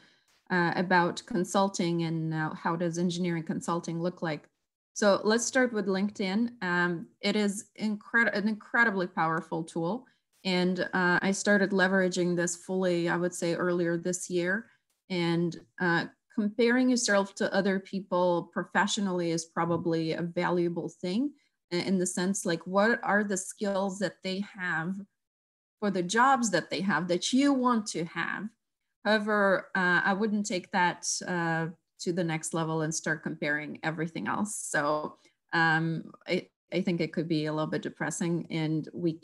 about consulting and how does engineering consulting look like. So let's start with LinkedIn. It is an incredibly powerful tool. And I started leveraging this fully, I would say, earlier this year. And comparing yourself to other people professionally is probably a valuable thing, in the sense, like, what are the skills that they have for the jobs that they have that you want to have? However, I wouldn't take that to the next level and start comparing everything else. So I think it could be a little bit depressing, and we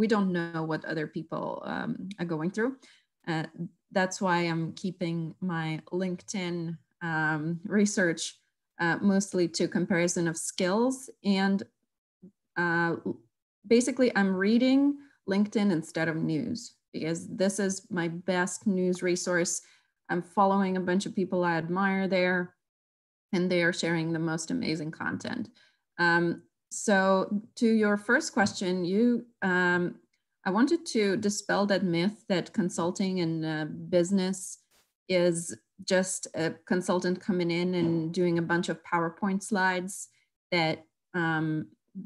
don't know what other people are going through. That's why I'm keeping my LinkedIn research mostly to comparison of skills. And basically I'm reading LinkedIn instead of news, because this is my best news resource. I'm following a bunch of people I admire there, and they are sharing the most amazing content. So to your first question, I wanted to dispel that myth that consulting and business is just a consultant coming in and doing a bunch of PowerPoint slides. That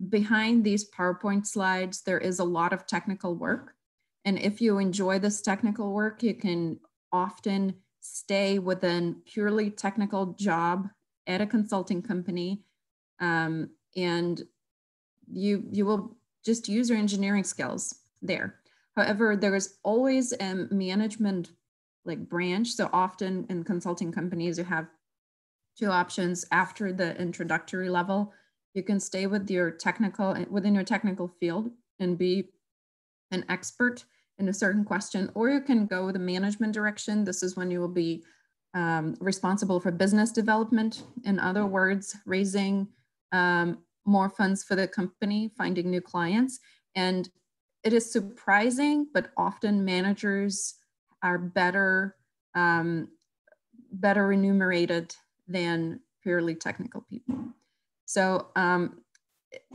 behind these PowerPoint slides, there is a lot of technical work. And if you enjoy this technical work, you can often stay within purely technical job at a consulting company. And you will just use your engineering skills there. However, there is always a management branch. So often in consulting companies, you have two options after the introductory level. You can stay with your within your technical field and be an expert in a certain question, or you can go the management direction. This is when you will be responsible for business development. In other words, raising more funds for the company, finding new clients. And it is surprising, but often managers are better remunerated than purely technical people. So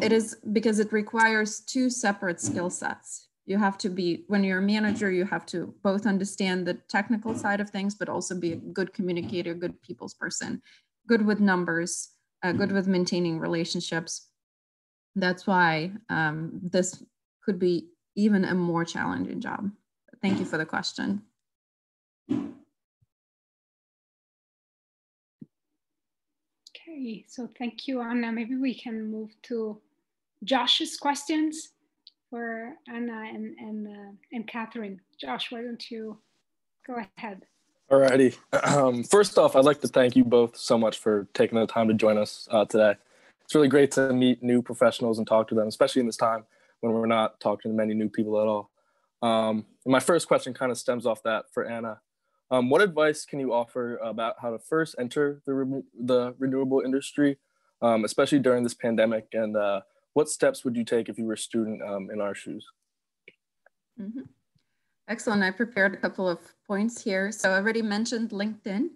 it is because it requires two separate skill sets. You have to be, when you're a manager, you have to both understand the technical side of things, but also be a good communicator, good people's person, good with numbers, good with maintaining relationships. That's why this could be even a more challenging job. Thank you for the question. Okay, so thank you, Anna. Maybe we can move to Josh's questions for Anna and Catherine. Josh, why don't you go ahead? Alrighty. First off, I'd like to thank you both so much for taking the time to join us today. It's really great to meet new professionals and talk to them, especially in this time when we're not talking to many new people at all. My first question kind of stems off that for Anna. What advice can you offer about how to first enter the renewable industry, especially during this pandemic? And what steps would you take if you were a student in our shoes? Mm-hmm. Excellent. I prepared a couple of points here. So I already mentioned LinkedIn.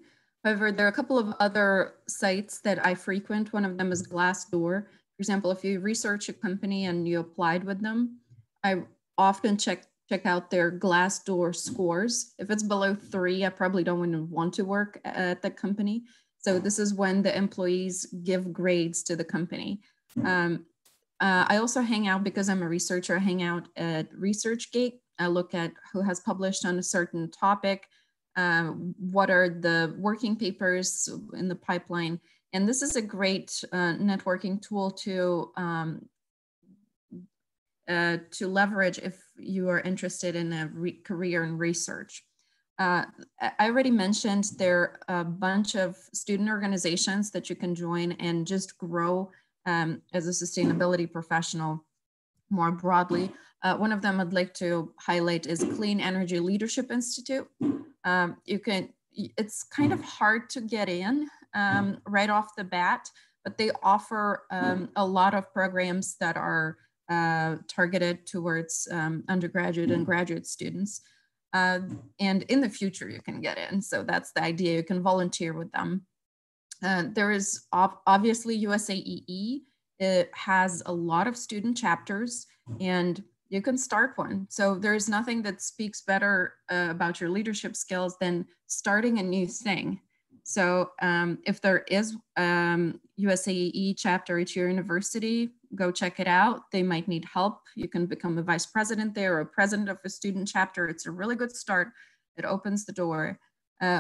However, there are a couple of other sites that I frequent. One of them is Glassdoor. For example, if you research a company and you applied with them, I often check out their Glassdoor scores. If it's below 3, I probably don't want to work at the company. So this is when the employees give grades to the company. I also hang out, because I'm a researcher, I hang out at ResearchGate. I look at who has published on a certain topic, what are the working papers in the pipeline. And this is a great networking tool to leverage if you are interested in a career in research. I already mentioned there are a bunch of student organizations that you can join and just grow as a sustainability professional more broadly. One of them I'd like to highlight is Clean Energy Leadership Institute. It's kind of hard to get in right off the bat, but they offer a lot of programs that are targeted towards undergraduate and graduate students. And in the future, you can get in. So that's the idea. You can volunteer with them. There is obviously USAEE. It has a lot of student chapters, and you can start one. So there's nothing that speaks better about your leadership skills than starting a new thing. So if there is USAEE chapter at your university, go check it out. They might need help. You can become a vice president there or a president of a student chapter. It's a really good start. It opens the door,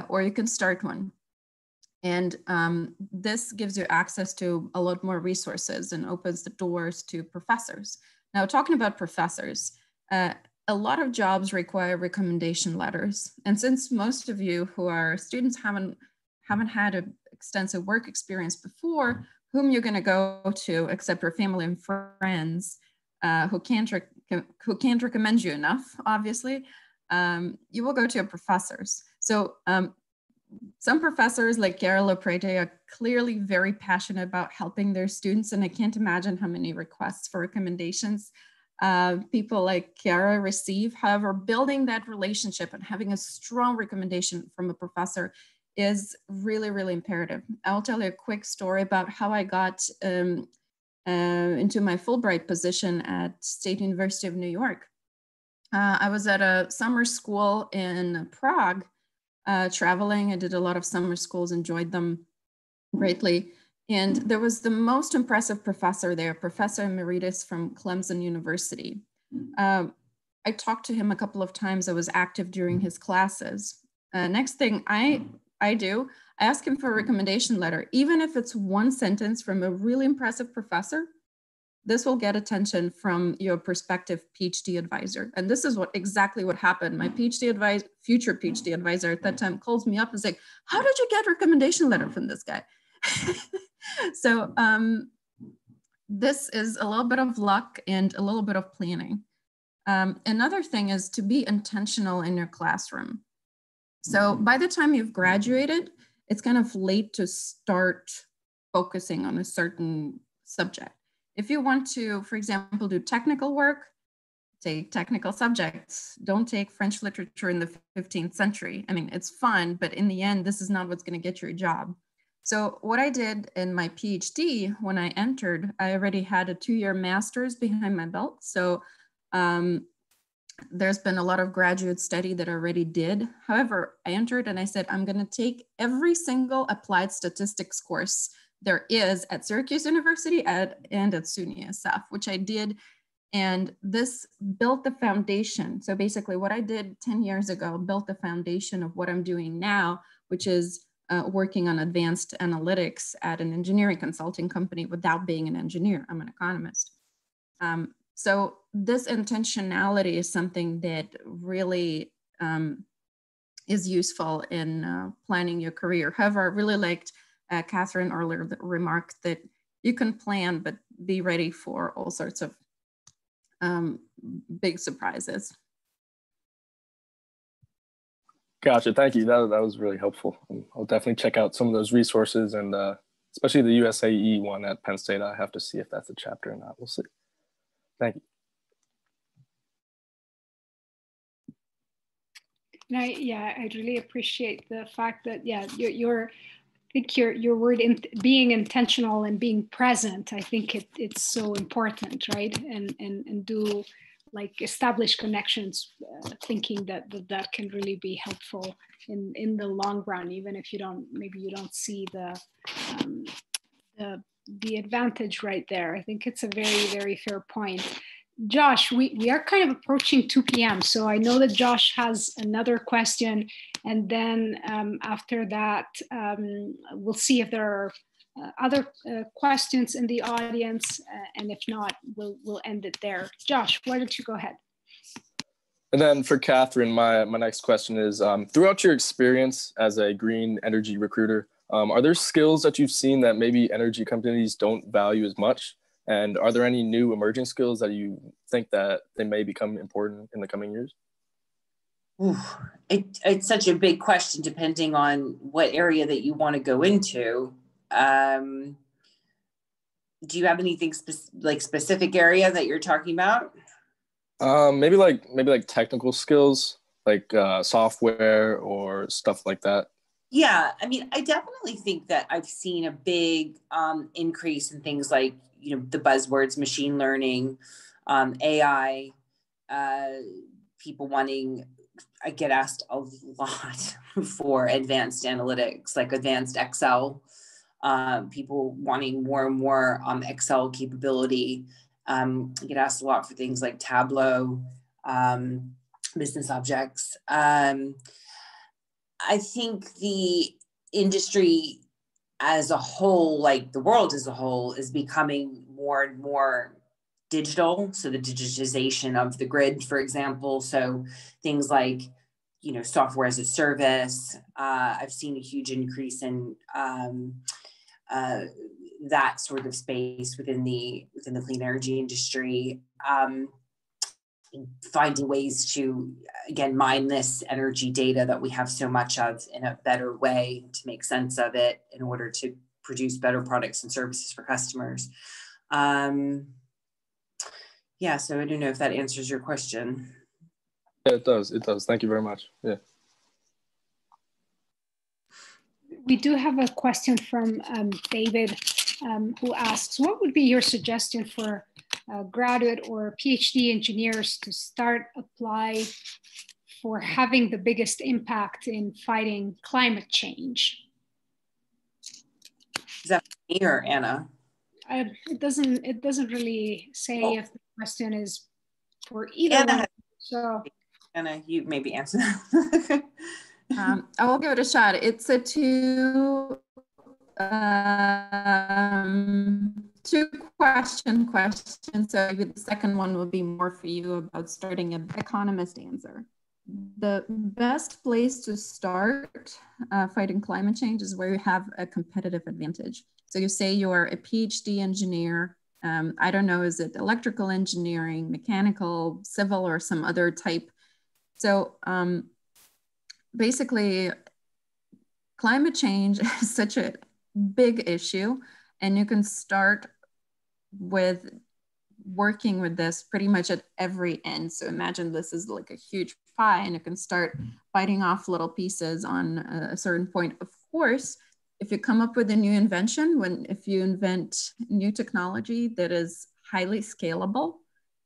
or you can start one. And this gives you access to a lot more resources and opens the doors to professors. Now, talking about professors, a lot of jobs require recommendation letters. And since most of you who are students haven't had an extensive work experience before, whom you're going to go to except your family and friends who can't recommend you enough, obviously, you will go to your professors. So some professors like Chiara Prete are clearly very passionate about helping their students, and I can't imagine how many requests for recommendations people like Chiara receive. However, building that relationship and having a strong recommendation from a professor is really, really imperative. I'll tell you a quick story about how I got into my Fulbright position at State University of New York. I was at a summer school in Prague, traveling. I did a lot of summer schools, enjoyed them greatly. And there was the most impressive professor there, Professor Emeritus from Clemson University. I talked to him a couple of times. I was active during his classes. Next thing I ask him for a recommendation letter. Even if it's one sentence from a really impressive professor, this will get attention from your prospective PhD advisor. And this is exactly what happened. My future PhD advisor at that time calls me up and says, how did you get a recommendation letter from this guy? So this is a little bit of luck and a little bit of planning. Another thing is to be intentional in your classroom. So by the time you've graduated, it's kind of late to start focusing on a certain subject. If you want to, for example, do technical work, take technical subjects. Don't take French literature in the 15th century. I mean, it's fun, but in the end, this is not what's going to get you a job. So what I did in my PhD, when I entered, I already had a 2-year master's behind my belt. So there's been a lot of graduate study that I already did. However, I entered and I said, I'm going to take every single applied statistics course there is at Syracuse University and at SUNY SF, which I did. And this built the foundation. So basically what I did 10 years ago built the foundation of what I'm doing now, which is working on advanced analytics at an engineering consulting company without being an engineer. I'm an economist. So this intentionality is something that really is useful in planning your career. However, I really liked Catherine earlier remarked that you can plan, but be ready for all sorts of big surprises. Gotcha, thank you. That was really helpful. I'll definitely check out some of those resources, and especially the USAE one at Penn State. I have to see if that's a chapter or not. We'll see. Thank you. And I really appreciate the fact that, I think your word in being intentional and being present, I think it's so important, right? And do like establish connections, thinking that can really be helpful in the long run, even if maybe you don't see the advantage right there. I think it's a very, very fair point. Josh, we are kind of approaching 2 p.m. So I know that Josh has another question. And then after that, we'll see if there are other questions in the audience. And if not, we'll end it there. Josh, why don't you go ahead? And then for Catherine, my next question is, throughout your experience as a green energy recruiter, are there skills that you've seen that maybe energy companies don't value as much? And are there any new emerging skills that you think that they may become important in the coming years? Ooh, it's such a big question depending on what area that you want to go into. Do you have anything specific area that you're talking about? Maybe like technical skills, like software or stuff like that. Yeah, I mean, I definitely think that I've seen a big increase in things like, the buzzwords, machine learning, AI, people wanting, I get asked a lot for advanced analytics, like advanced Excel, people wanting more and more Excel capability. I get asked a lot for things like Tableau, business objects. I think the industry as a whole, like the world as a whole, is becoming more and more digital. So the digitization of the grid, for example. So things like, software as a service. I've seen a huge increase in that sort of space within the clean energy industry. Finding ways to, again, mine this energy data that we have so much of in a better way to make sense of it in order to produce better products and services for customers. So I don't know if that answers your question. Yeah, it does. Thank you very much. Yeah. We do have a question from David, who asks, what would be your suggestion for graduate or PhD engineers to apply for having the biggest impact in fighting climate change? Is that for me or Anna? It doesn't really say if the question is for either one. So Anna, you maybe answer that. I will give it a shot. It's a two question. So maybe the second one will be more for you about starting an economist answer. The best place to start fighting climate change is where you have a competitive advantage. So you say you're a PhD engineer I don't know, is it electrical engineering, mechanical, civil, or some other type? So basically, climate change is such a big issue, and you can start with working with this pretty much at every end. So imagine this is like a huge pie, and you can start biting off little pieces on a certain point. Of course, if you come up with a new invention, if you invent new technology that is highly scalable,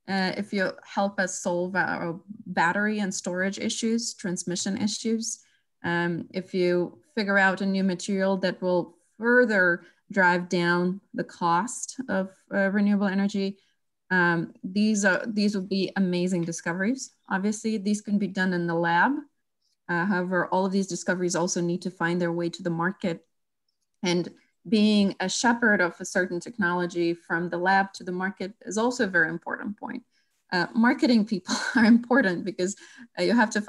if you help us solve our battery and storage issues, transmission issues, if you figure out a new material that will further drive down the cost of renewable energy, these will be amazing discoveries. Obviously, these can be done in the lab. However, all of these discoveries also need to find their way to the market. And being a shepherd of a certain technology from the lab to the market is also a very important point. Marketing people are important because you have to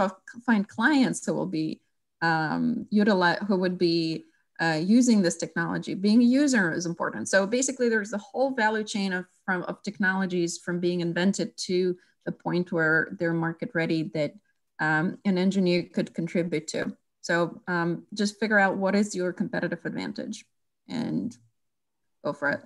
find clients who will be who would be using this technology. Being a user is important. So basically, there's a whole value chain of technologies from being invented to the point where they're market ready that an engineer could contribute to. So just figure out what is your competitive advantage and go for it.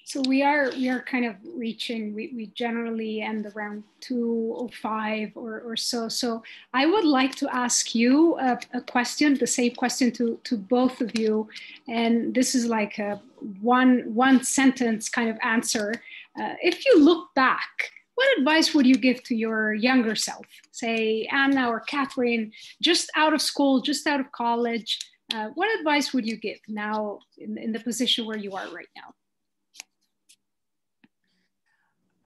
So we are kind of reaching, we generally end around 2:05 or so. So I would like to ask you a question, the same question to both of you. And this is like a one sentence kind of answer. If you look back, what advice would you give to your younger self? Say Anna or Catherine, just out of school, just out of college. What advice would you give now in the position where you are right now?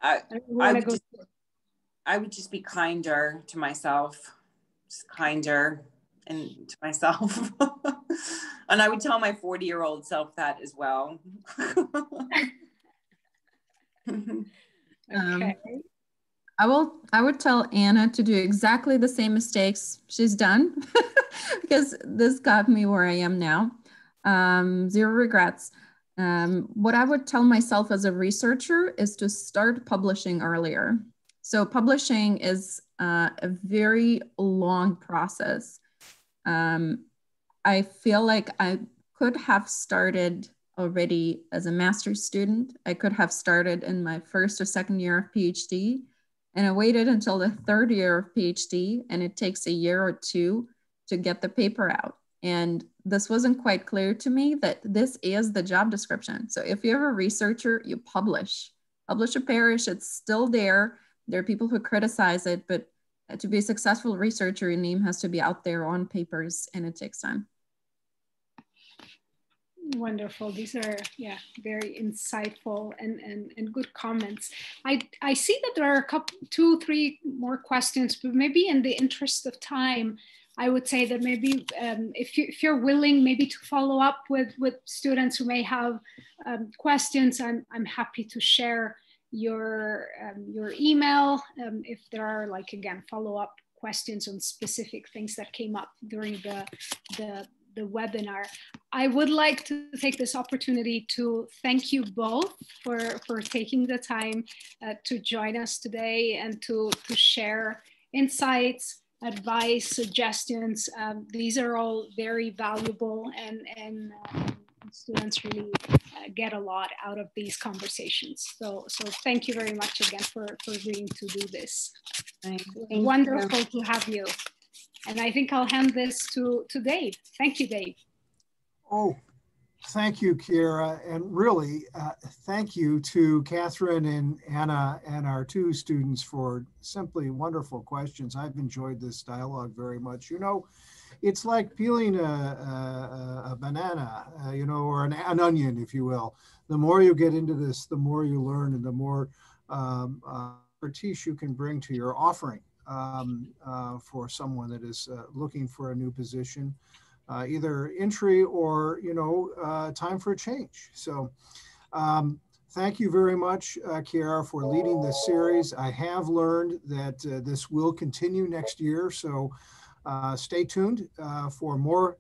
I would just be kinder to myself, just kinder and to myself. And I would tell my 40-year-old self that as well. Okay. I would tell Anna to do exactly the same mistakes she's done because this got me where I am now. Zero regrets. What I would tell myself as a researcher is to start publishing earlier. So publishing is a very long process. I feel like I could have started already as a master's student. I could have started in my first or second year of PhD, and I waited until the third year of PhD, and it takes a year or two to get the paper out. And this wasn't quite clear to me that this is the job description. So if you're a researcher, you publish or perish, it's still there. There are people who criticize it, but to be a successful researcher, your name has to be out there on papers, and it takes time. Wonderful. These are, yeah, very insightful and good comments. I see that there are two, three more questions, but maybe in the interest of time, I would say that maybe if you're willing maybe to follow up with students who may have questions, I'm happy to share your email if there are, like, again, follow-up questions on specific things that came up during the webinar. I would like to take this opportunity to thank you both for taking the time to join us today and to share insights, advice, suggestions. These are all very valuable, and students really get a lot out of these conversations. So thank you very much again for agreeing to do this. Wonderful to have you. And I think I'll hand this to Dave. Thank you, Dave. Oh, thank you, Chiara. And really, thank you to Catherine and Anna and our two students for simply wonderful questions. I've enjoyed this dialogue very much. You know, it's like peeling a banana, you know, or an onion, if you will. The more you get into this, the more you learn, and the more expertise you can bring to your offering. For someone that is looking for a new position, either entry or, you know, time for a change. So thank you very much, Chiara, for leading this series. I have learned that this will continue next year. So stay tuned for more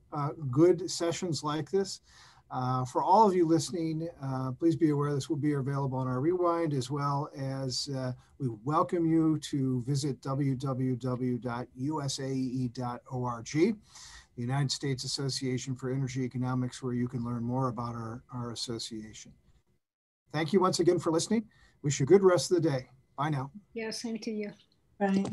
good sessions like this. For all of you listening, please be aware this will be available on our Rewind, as well as we welcome you to visit www.usae.org, the United States Association for Energy Economics, where you can learn more about our association. Thank you once again for listening. Wish you a good rest of the day. Bye now. Yeah, same to you. Right.